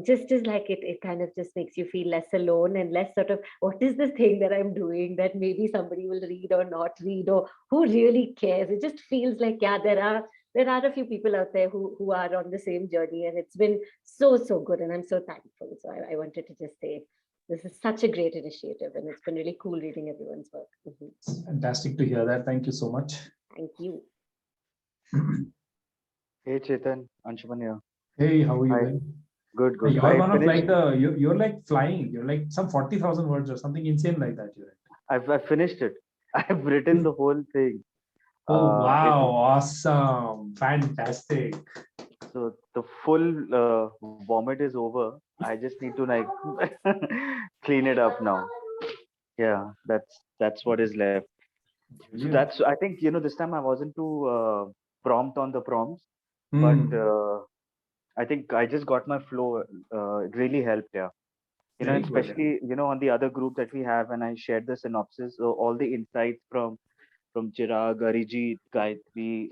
just is like it kind of just makes you feel less alone and less sort of, what is this thing that I'm doing that maybe somebody will read or not read, or who really cares? It just feels like, yeah, there are a few people out there who are on the same journey, and it's been so good, and I'm so thankful. So I wanted to just say this is such a great initiative, and it's been really cool reading everyone's work. Fantastic to hear that. Thank you so much. Thank you. Hey Chetan, Anshuman here. Hey, how are you Hi. doing? Good, good. You're one of like you're like flying. You're like some 40,000 words or something insane like that. I've finished it. I've written the whole thing. Oh wow! Awesome! Fantastic. So the full vomit is over. I just need to like clean it up now. Yeah, that's what is left. So that's, I think, this time I wasn't too prompt on the prompts, but I think I just got my flow. It really helped, yeah. Very good, especially on the other group that we have, and I shared the synopsis, so all the insights from Chirag, Arijit, Gayatri,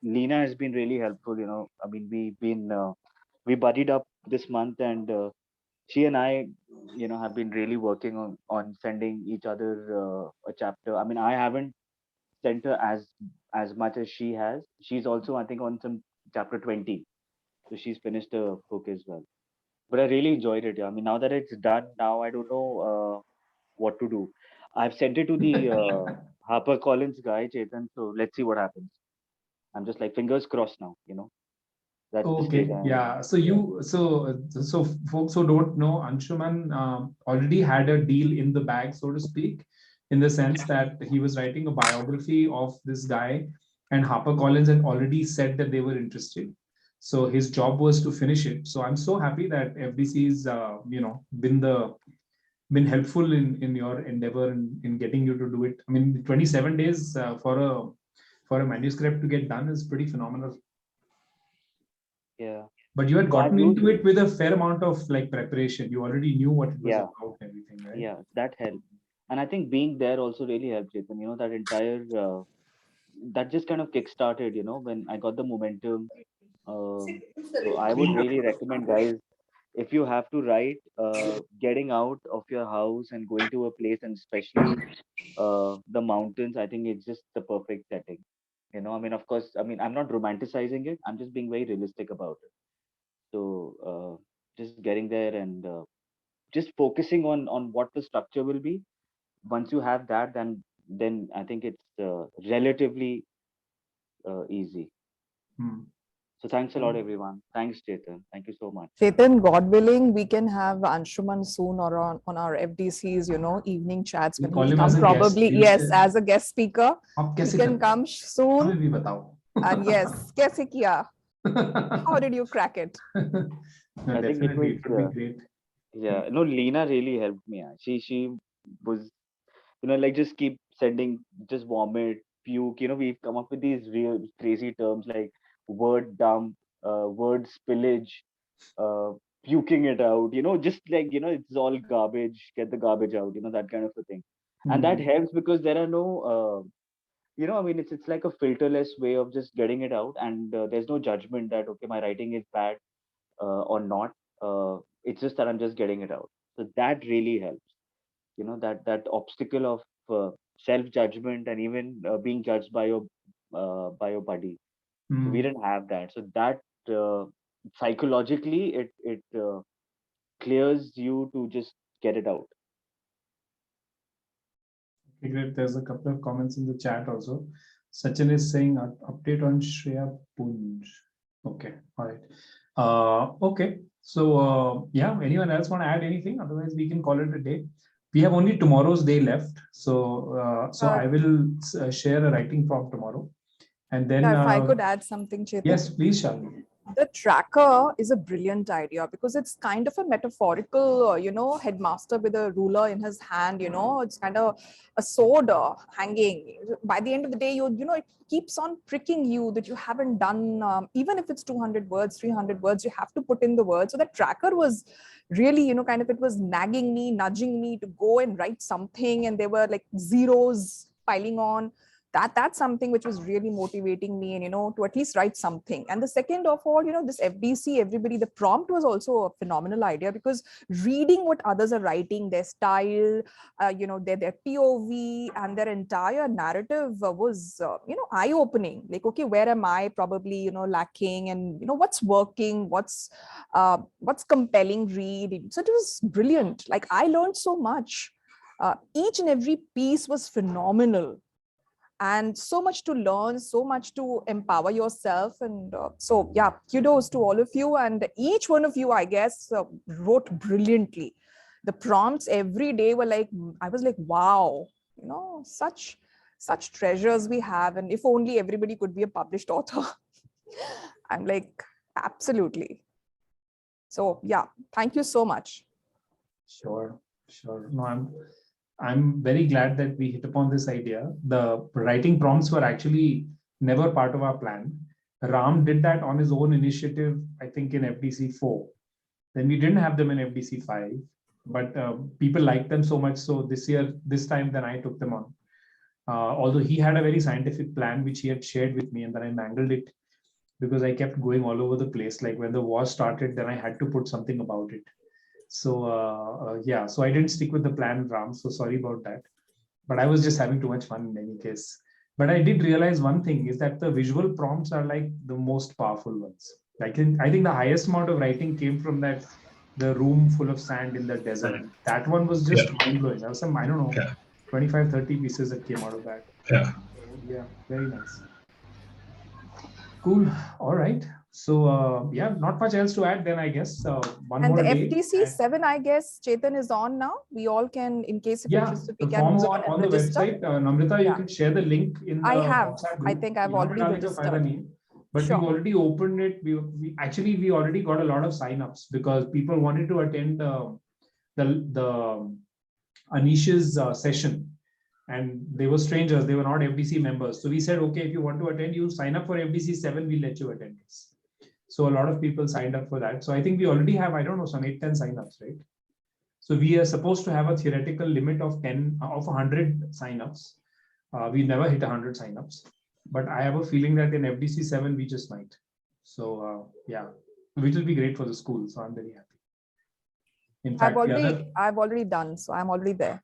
Leena has been really helpful. I mean, we buddied up this month, and she and I, have been really working on sending each other a chapter. I mean, I haven't sent her as much as she has. She's also, I think, on some chapter 20, so she's finished a book as well. But I really enjoyed it. Yeah. I mean, now that it's done, now I don't know what to do. I've sent it to the HarperCollins guy, Chetan. So let's see what happens. I'm just like fingers crossed now. That's the stage okay, I am. yeah. So folks who don't know, Anshuman already had a deal in the bag, so to speak, in the sense that he was writing a biography of this guy, and HarperCollins had already said that they were interested. So his job was to finish it. So I'm so happy that FDC's been helpful in your endeavor in getting you to do it. I mean, 27 days for a manuscript to get done is pretty phenomenal. Yeah. But you had gotten into it with a fair amount of like preparation. You already knew what it was about, everything, right? Yeah, that helped. And I think being there also really helped, Chetan. That entire that just kind of kickstarted, when I got the momentum. So I would really recommend, guys, if you have to write, getting out of your house and going to a place, and especially the mountains, I think it's just the perfect setting. I mean, of course, I mean, I'm not romanticizing it. I'm just being very realistic about it. So just getting there and just focusing on what the structure will be. Once you have that, then I think it's relatively easy. So thanks a lot, everyone. Thanks, Chetan. Thank you so much. Chetan, God willing, we can have Anshuman soon or on our FDC's, evening chats when he come probably, yes, as a guest speaker. He can come soon. And yes, kaise kiya? How did you crack it? No, I think it would be great. Yeah, no, Leena really helped me. She was, like just keep sending, just vomit, puke. We've come up with these real crazy terms like word dump, word spillage, puking it out. Just like it's all garbage. Get the garbage out. That kind of a thing, and that helps because there are no. I mean, it's like a filterless way of just getting it out, and there's no judgment that okay, my writing is bad or not. It's just that I'm just getting it out. So that really helps. That obstacle of self-judgment and even being judged by your buddy. So we didn't have that. So that psychologically it clears you to just get it out. Okay, great. There's a couple of comments in the chat also. Sachin is saying update on Shreya Punj. Okay, all right. Okay, so yeah, anyone else want to add anything? Otherwise, we can call it a day. We have only tomorrow's day left, so I will share a writing prompt tomorrow, and then if I could add something, Chetan. Yes, please, Shalini. the tracker is a brilliant idea because it's kind of a metaphorical, headmaster with a ruler in his hand, it's kind of a sword hanging. By the end of the day, it keeps on pricking you that you haven't done, even if it's 200 words, 300 words, you have to put in the words. So the tracker was really, it was nagging me, nudging me to go and write something. And there were like zeros piling on. That's something which was really motivating me, and to at least write something. And the second of all, this FDC, everybody, the prompt was also a phenomenal idea, because reading what others are writing, their style, their POV and their entire narrative was eye-opening. Like, okay, where am I probably lacking, and what's working, what's compelling read. So it was brilliant. Like, I learned so much. Each and every piece was phenomenal. And so much to learn, so much to empower yourself. And so, yeah, kudos to all of you. And each one of you, I guess, wrote brilliantly. The prompts every day were like, I was like, wow, such treasures we have. And if only everybody could be a published author. I'm like, absolutely. So, yeah, thank you so much. Sure. No, I'm very glad that we hit upon this idea. The writing prompts were actually never part of our plan. Ram did that on his own initiative, I think in FDC 4. Then we didn't have them in FDC 5, but people liked them so much. So this time, then I took them on. Although he had a very scientific plan, which he had shared with me, and then I mangled it because I kept going all over the place. Like when the war started, then I had to put something about it. So yeah, so I didn't stick with the plan, Ram. So sorry about that. But I was just having too much fun in any case. But I did realize one thing is that the visual prompts are like the most powerful ones. Like I think the highest amount of writing came from the room full of sand in the desert. That one was just mind blowing. There was some, I don't know, 25, 30 pieces that came out of that. Yeah, very nice. Cool. All right. So yeah, not much else to add then, I guess. One and more the day. FDC 7, I guess, Chetan is on now. We all can, in case of interest, we the can forms go are on and the register. website. Namrita, you can share the link in the WhatsApp group. I think I've already registered. But we've already opened it. We already got a lot of signups because people wanted to attend the Anish's session. And they were strangers, they were not FDC members. So we said, okay, if you want to attend, you sign up for FDC 7, we'll let you attend this. So a lot of people signed up for that. So I think we already have, I don't know, some 8-10 signups, right? So we are supposed to have a theoretical limit of 100 signups. We never hit 100 signups, but I have a feeling that in FDC 7, we just might. So yeah, which will be great for the school. So I'm very happy. In fact, I've already done, so I'm already there.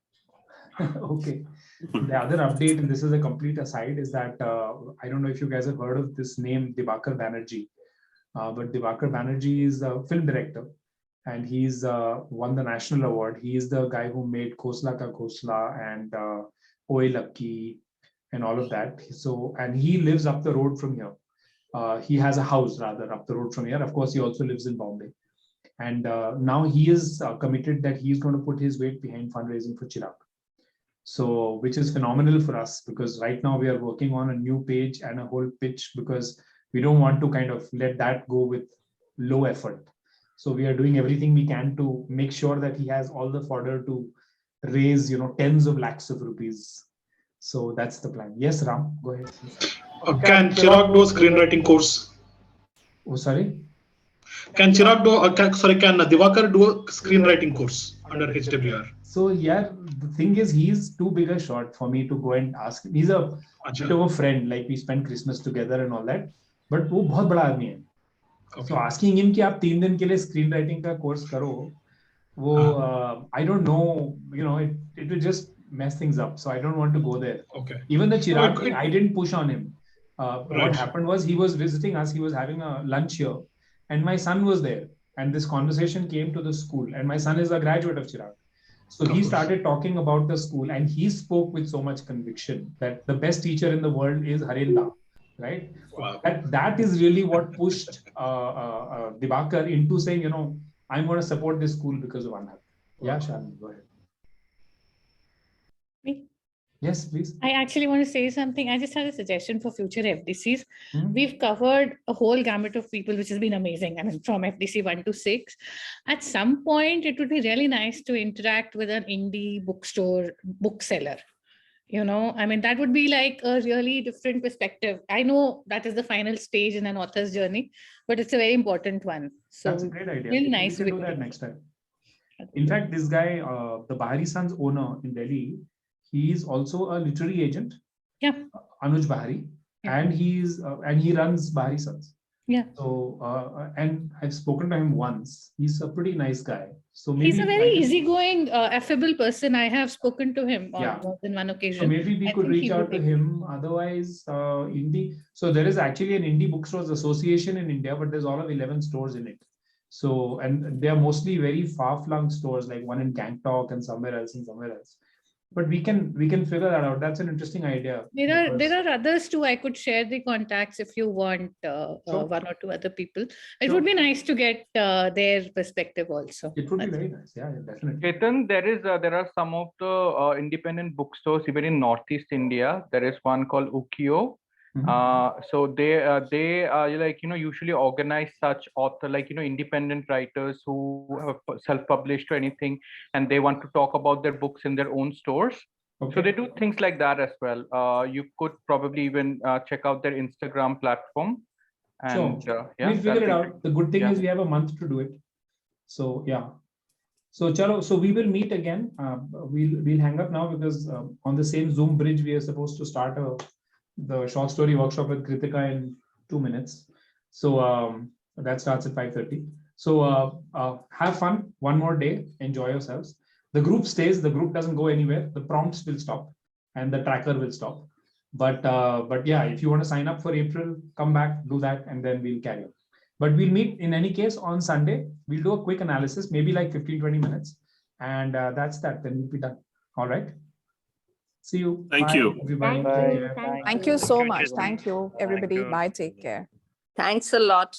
Okay. The other update, and this is a complete aside, is that I don't know if you guys have heard of this name, Dibakar Banerjee. But Dibakar Banerjee is a film director, and he's won the national award. He is the guy who made Khosla Ka Khosla and Oye Lakki and all of that. So, and he lives up the road from here. He has a house rather up the road from here. Of course, he also lives in Bombay. And now he is committed that he's going to put his weight behind fundraising for Chirag. So, which is phenomenal for us because right now we are working on a new page and a whole pitch because we don't want to kind of let that go with low effort. So we are doing everything we can to make sure that he has all the fodder to raise, tens of lakhs of rupees. So that's the plan. Yes, Ram, go ahead. Can Chirag do a screenwriting course? Oh, sorry? Can Divakar do a screenwriting course under HWR? So yeah, the thing is, he's too big a shot for me to go and ask. He's a bit of a friend, like we spent Christmas together and all that. But वो बहुत बड़ा आदमी है. So asking him कि आप 3 दिन के लिए screenwriting का course करो, वो I don't know, it will just mess things up. So I don't want to go there. Okay. Even the Chirag thing, I didn't push on him. What happened was he was visiting us. He was having a lunch here, and my son was there. And this conversation came to the school. And my son is a graduate of Chirag. So he started talking about the school, and he spoke with so much conviction that the best teacher in the world is Harenda, right? Wow. That is really what pushed Dibakar into saying, I'm going to support this school because of Anand. Yeah, Shalini, go ahead. Yes, please. I actually want to say something. I just had a suggestion for future FDCs. Hmm. We've covered a whole gamut of people, which has been amazing. I mean, from FDC 1 to 6. At some point, it would be really nice to interact with an indie bookstore, bookseller. You know, I mean, that would be like a really different perspective. I know that is the final stage in an author's journey, but it's a very important one. So That's a great idea. really nice. We can do that next time. In fact, this guy, the Bahari Sons owner in Delhi, he is also a literary agent. Yeah. Anuj Bahari, Yeah. and he runs Bahari Sons. Yeah. So and I've spoken to him once. He's a pretty nice guy. So maybe he's a very easygoing, affable person. I have spoken to him on more than one occasion. So maybe we could reach out to him. Otherwise, indie. So there is actually an indie bookstores association in India, but there's all of 11 stores in it. So, and they are mostly very far-flung stores, like one in Gangtok and somewhere else and somewhere else. But we can figure that out. That's an interesting idea. There are others too. I could share the contacts if you want, one or two other people. It would be nice to get their perspective also. It would be very nice. Yeah, definitely. Chetan, there are some of the independent bookstores even in Northeast India. There is one called Ukio. So they like, you know, usually organize such author, like, you know, independent writers who have self-published or anything, and they want to talk about their books in their own stores. Okay. So they do things like that as well. You could probably even check out their Instagram platform. And sure. Yeah, we'll figure it out. The good thing is we have a month to do it. So yeah. So chalo, so we will meet again. We'll hang up now because on the same Zoom bridge we are supposed to start the short story workshop with Kritika in 2 minutes. So that starts at 5:30. So have fun. One more day. Enjoy yourselves. The group stays. The group doesn't go anywhere. The prompts will stop, and the tracker will stop. But yeah, if you want to sign up for April, come back, do that, and then we'll carry on. But we'll meet in any case on Sunday. We'll do a quick analysis, maybe like 15-20 minutes, and that's that. Then we'll be done. All right. See you. Thank Bye, you. everybody. Thank you. Thank you so much. Thank you, everybody. Bye. Take care. Thanks a lot.